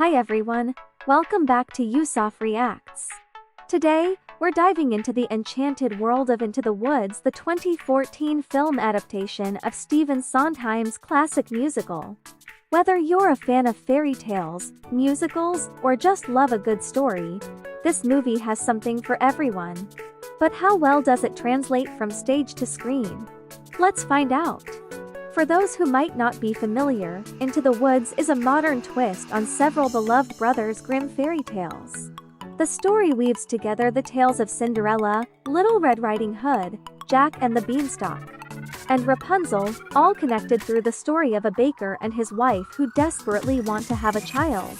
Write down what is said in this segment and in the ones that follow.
Hi everyone, welcome back to Yousaf Reacts. Today, we're diving into the enchanted world of Into the Woods, the 2014 film adaptation of Stephen Sondheim's classic musical. Whether you're a fan of fairy tales, musicals, or just love a good story, this movie has something for everyone. But how well does it translate from stage to screen? Let's find out. For those who might not be familiar, Into the Woods is a modern twist on several beloved Brothers Grimm fairy tales. The story weaves together the tales of Cinderella, Little Red Riding Hood, Jack and the Beanstalk, and Rapunzel, all connected through the story of a baker and his wife who desperately want to have a child.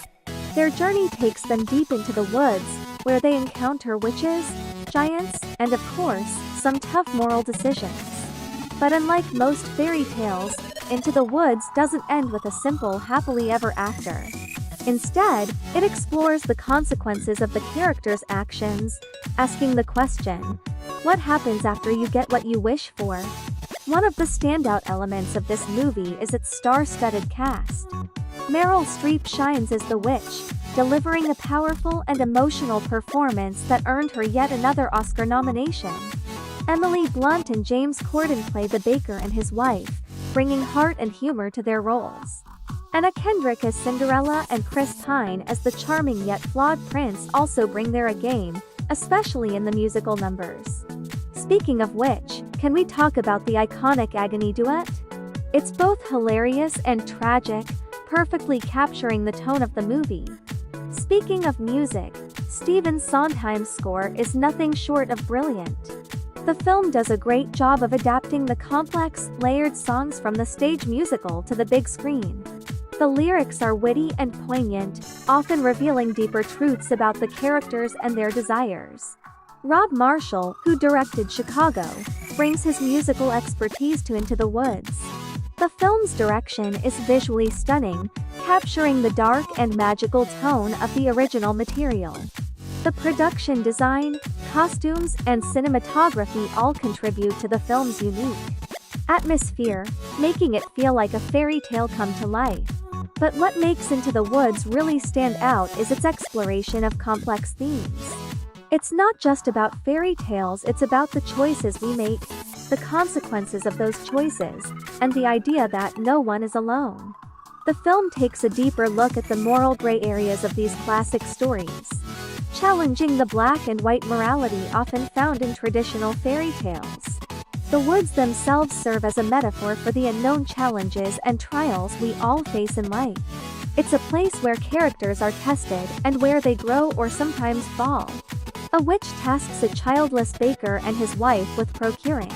Their journey takes them deep into the woods, where they encounter witches, giants, and of course, some tough moral decisions. But unlike most fairy tales, Into the Woods doesn't end with a simple happily ever after. Instead, it explores the consequences of the characters' actions, asking the question, what happens after you get what you wish for? One of the standout elements of this movie is its star-studded cast. Meryl Streep shines as the witch, delivering a powerful and emotional performance that earned her yet another Oscar nomination. Emily Blunt and James Corden play the baker and his wife, bringing heart and humor to their roles. Anna Kendrick as Cinderella and Chris Pine as the charming yet flawed prince also bring their A-game, especially in the musical numbers. Speaking of which, can we talk about the iconic Agony duet? It's both hilarious and tragic, perfectly capturing the tone of the movie. Speaking of music, Stephen Sondheim's score is nothing short of brilliant. The film does a great job of adapting the complex, layered songs from the stage musical to the big screen. The lyrics are witty and poignant, often revealing deeper truths about the characters and their desires. Rob Marshall, who directed Chicago, brings his musical expertise to Into the Woods. The film's direction is visually stunning, capturing the dark and magical tone of the original material. The production design, costumes, and cinematography all contribute to the film's unique atmosphere, making it feel like a fairy tale come to life. But what makes Into the Woods really stand out is its exploration of complex themes. It's not just about fairy tales, it's about the choices we make, the consequences of those choices, and the idea that no one is alone. The film takes a deeper look at the moral gray areas of these classic stories, challenging the black and white morality often found in traditional fairy tales. The woods themselves serve as a metaphor for the unknown challenges and trials we all face in life. It's a place where characters are tested and where they grow or sometimes fall. A witch tasks a childless baker and his wife with procuring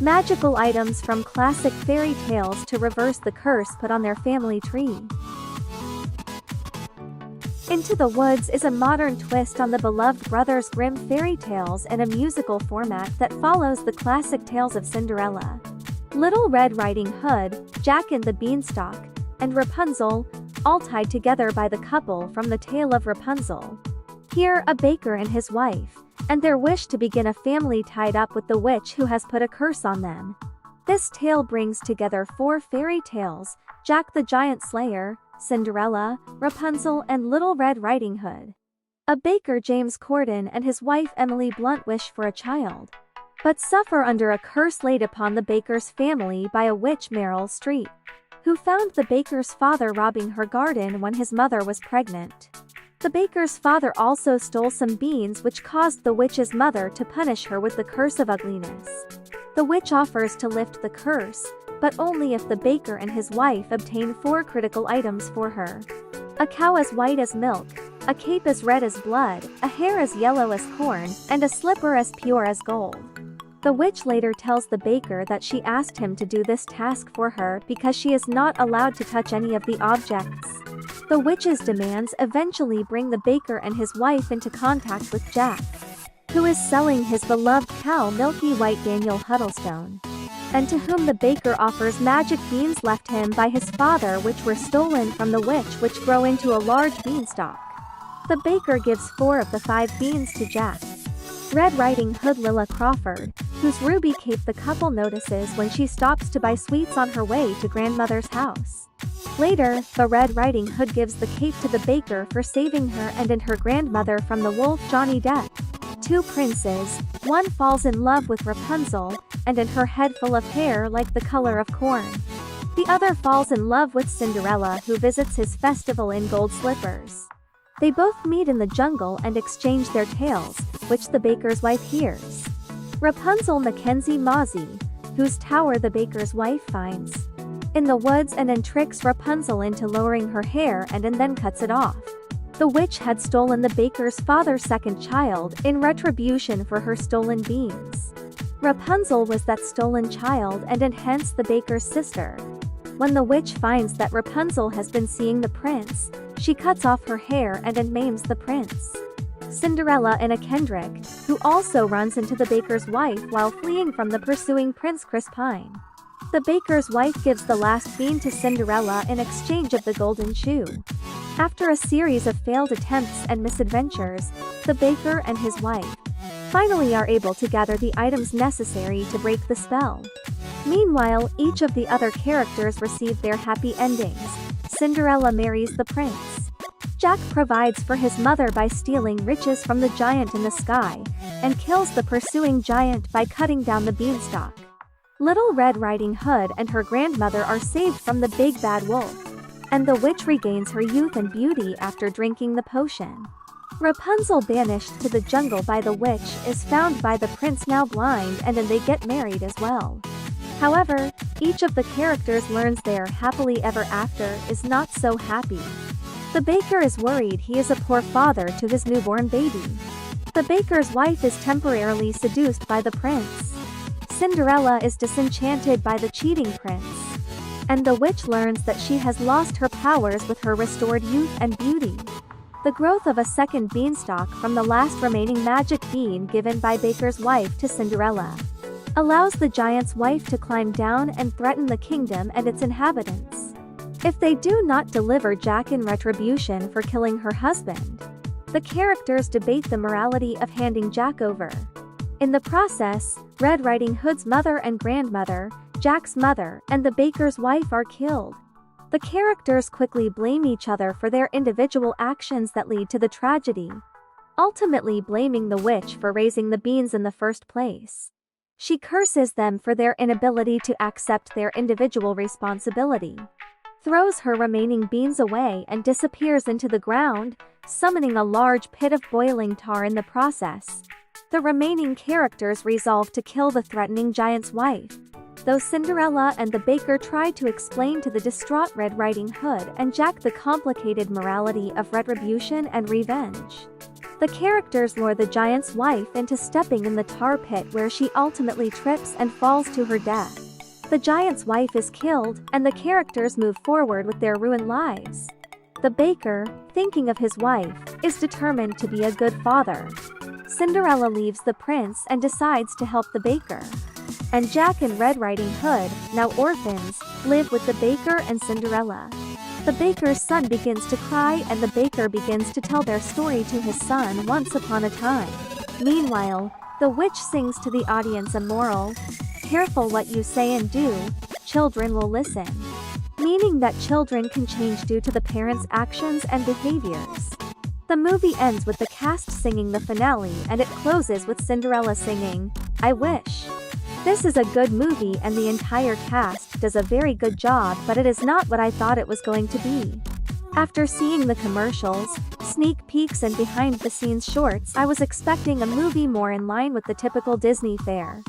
magical items from classic fairy tales to reverse the curse put on their family tree. Into the Woods is a modern twist on the beloved Brothers Grimm fairy tales in a musical format that follows the classic tales of Cinderella, Little Red Riding Hood, Jack and the Beanstalk, and Rapunzel, all tied together by the couple from the tale of Rapunzel. Here, a baker and his wife, and their wish to begin a family tied up with the witch who has put a curse on them. This tale brings together four fairy tales: Jack the Giant Slayer, Cinderella, Rapunzel, and Little Red Riding Hood. A baker, James Corden, and his wife Emily Blunt wish for a child, but suffer under a curse laid upon the baker's family by a witch, Meryl Streep, who found the baker's father robbing her garden when his mother was pregnant. The baker's father also stole some beans, which caused the witch's mother to punish her with the curse of ugliness. The witch offers to lift the curse, but only if the baker and his wife obtain four critical items for her: a cow as white as milk, a cape as red as blood, a hair as yellow as corn, and a slipper as pure as gold. The witch later tells the baker that she asked him to do this task for her because she is not allowed to touch any of the objects. The witch's demands eventually bring the baker and his wife into contact with Jack, who is selling his beloved cow Milky White Daniel Huddlestone, and to whom the baker offers magic beans left him by his father, which were stolen from the witch, which grow into a large beanstalk. The baker gives 4 of the 5 beans to Jack. Red Riding Hood Lilla Crawford, whose ruby cape the couple notices when she stops to buy sweets on her way to grandmother's house, Later, the Red Riding Hood gives the cape to the baker for saving her and her grandmother from the wolf Johnny Depp. Two princes, one falls in love with Rapunzel, and in her head full of hair like the color of corn. The other falls in love with Cinderella, who visits his festival in gold slippers. They both meet in the jungle and exchange their tales, which the baker's wife hears. Rapunzel Mackenzie Mozzie, whose tower the baker's wife finds in the woods and tricks Rapunzel into lowering her hair and then cuts it off. The witch had stolen the baker's father's second child in retribution for her stolen beans. Rapunzel was that stolen child and hence the baker's sister. When the witch finds that Rapunzel has been seeing the prince, she cuts off her hair and maims the prince. Cinderella and Kendrick, who also runs into the baker's wife while fleeing from the pursuing Prince Crispine. The baker's wife gives the last bean to Cinderella in exchange of the golden shoe. After a series of failed attempts and misadventures, the baker and his wife finally are able to gather the items necessary to break the spell. Meanwhile, each of the other characters receive their happy endings. Cinderella marries the prince. Jack provides for his mother by stealing riches from the giant in the sky, and kills the pursuing giant by cutting down the beanstalk. Little Red Riding Hood and her grandmother are saved from the big bad wolf, and the witch regains her youth and beauty after drinking the potion. Rapunzel, banished to the jungle by the witch, is found by the prince, now blind, and then they get married as well. However, each of the characters learns their happily ever after is not so happy. The baker is worried he is a poor father to his newborn baby. The baker's wife is temporarily seduced by the prince. Cinderella is disenchanted by the cheating prince. And the witch learns that she has lost her powers with her restored youth and beauty. The growth of a second beanstalk from the last remaining magic bean given by baker's wife to Cinderella allows the giant's wife to climb down and threaten the kingdom and its inhabitants. If they do not deliver Jack in retribution for killing her husband, the characters debate the morality of handing Jack over. In the process, Red Riding Hood's mother and grandmother, Jack's mother, and the baker's wife are killed. The characters quickly blame each other for their individual actions that lead to the tragedy, ultimately blaming the witch for raising the beans in the first place. She curses them for their inability to accept their individual responsibility, throws her remaining beans away and disappears into the ground, summoning a large pit of boiling tar in the process. The remaining characters resolve to kill the threatening giant's wife, though Cinderella and the baker try to explain to the distraught Red Riding Hood and Jack the complicated morality of retribution and revenge. The characters lure the giant's wife into stepping in the tar pit, where she ultimately trips and falls to her death. The giant's wife is killed, and the characters move forward with their ruined lives. The baker, thinking of his wife, is determined to be a good father. Cinderella leaves the prince and decides to help the baker. And Jack and Red Riding Hood, now orphans, live with the baker and Cinderella. The baker's son begins to cry, and the baker begins to tell their story to his son once upon a time. Meanwhile, the witch sings to the audience a moral: "Careful what you say and do, children will listen." Meaning that children can change due to the parents' actions and behaviors. The movie ends with the cast singing the finale, and it closes with Cinderella singing, "I wish." This is a good movie and the entire cast does a very good job, but it is not what I thought it was going to be. After seeing the commercials, sneak peeks and behind-the-scenes shorts, I was expecting a movie more in line with the typical Disney fare.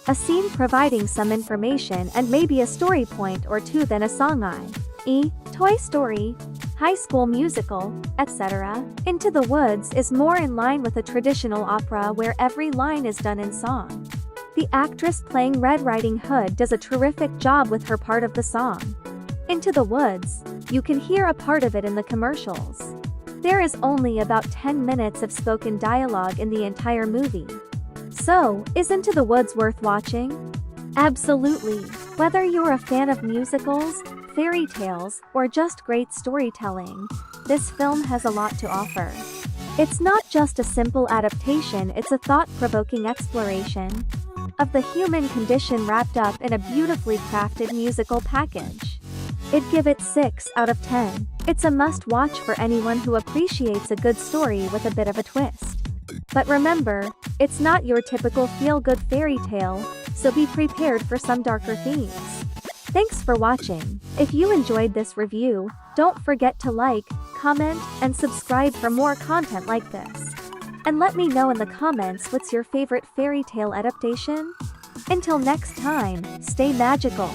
A scene providing some information and maybe a story point or two than a song, i.e., Toy Story, High School Musical, etc. Into the Woods is more in line with a traditional opera where every line is done in song. The actress playing Red Riding Hood does a terrific job with her part of the song. Into the Woods, you can hear a part of it in the commercials. There is only about 10 minutes of spoken dialogue in the entire movie. So, is Into the Woods worth watching? Absolutely. Whether you're a fan of musicals, fairy tales, or just great storytelling, this film has a lot to offer. It's not just a simple adaptation, it's a thought-provoking exploration of the human condition wrapped up in a beautifully crafted musical package. I'd give it 6 out of 10. It's a must-watch for anyone who appreciates a good story with a bit of a twist. But remember, it's not your typical feel-good fairy tale, so be prepared for some darker themes. Thanks for watching. If you enjoyed this review, don't forget to like, comment, and subscribe for more content like this. And let me know in the comments what's your favorite fairy tale adaptation. Until next time, stay magical.